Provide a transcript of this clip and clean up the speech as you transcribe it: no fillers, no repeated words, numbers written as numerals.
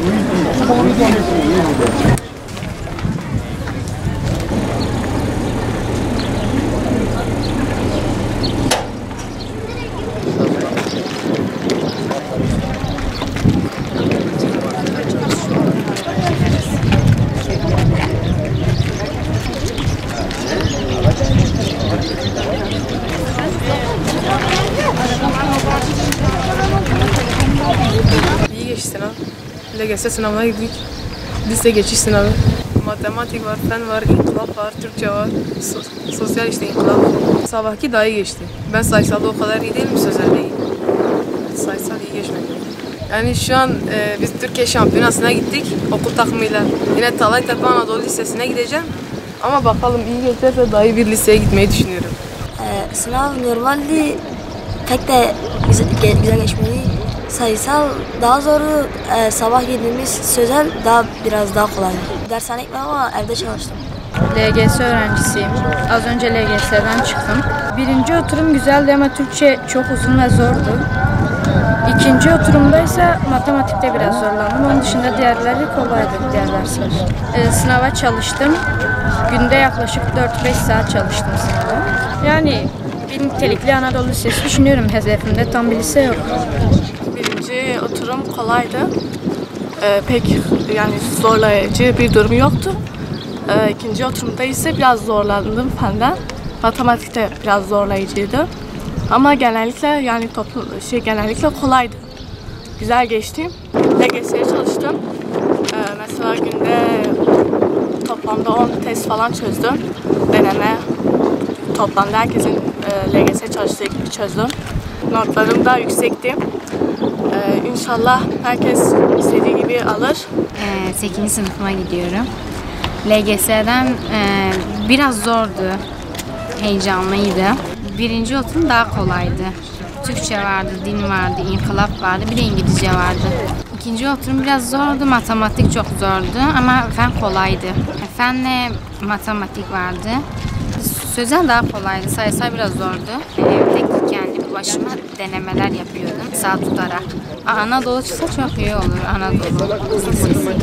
İyi geçti sınav. LGS sınavına girdik. Lise geçiş sınavı. Matematik var, fen var, inkılap var, Türkçe var, sosyal işte inkılap. Sabahki daha iyi geçti. Ben sayısalda o kadar iyi değilim, sözelde iyi. Sayısal iyi geçmedi. Yani şu an biz Türkiye Şampiyonası'na gittik okul takımıyla. Yine Talaytepe Anadolu Lisesi'ne gideceğim. Ama bakalım iyi geçerse daha iyi bir liseye gitmeyi düşünüyorum. Sınav normalde pek de güzel geçmedi. Sayısal daha zoru, sabah girdiğimiz sözel biraz daha kolay. Dershane gitmedim ama evde çalıştım. LGS öğrencisiyim. Az önce LGS'den çıktım. Birinci oturum güzeldi ama Türkçe çok uzun ve zordu. İkinci oturumda ise matematikte biraz zorlandım. Onun dışında diğerleri kolaydı, diğer dersler. Sınava çalıştım. Günde yaklaşık 4-5 saat çalıştım sınava. Yani bir nitelikli Anadolu Lisesi düşünüyorum. Hedefimde tam bir lise yok. Birinci oturum kolaydı. Pek yani zorlayıcı bir durum yoktu. İkinci oturumda ise biraz zorlandım fenden. Matematikte biraz zorlayıcıydı. Ama genellikle yani genellikle kolaydı. Güzel geçti. LGS'ye çalıştım. Mesela günde toplamda 10 test falan çözdüm. Deneme. Toplamda herkesin LGS çalıştığı gibi çözdüm. Notlarım da yüksekti. İnşallah herkes istediği gibi alır. 8. sınıfıma gidiyorum. LGS'den biraz zordu, heyecanlıydı. Birinci oturum daha kolaydı. Türkçe vardı, din vardı, inkılap vardı, bir de İngilizce vardı. İkinci oturum biraz zordu, matematik çok zordu ama fen kolaydı. Fenle matematik vardı. Sözel daha kolaydı, sayısal biraz zordu. Evde kendi başıma denemeler yapıyordum, saat tutarak. Anadolu çıksa çok iyi olur, Anadolu Lisesi.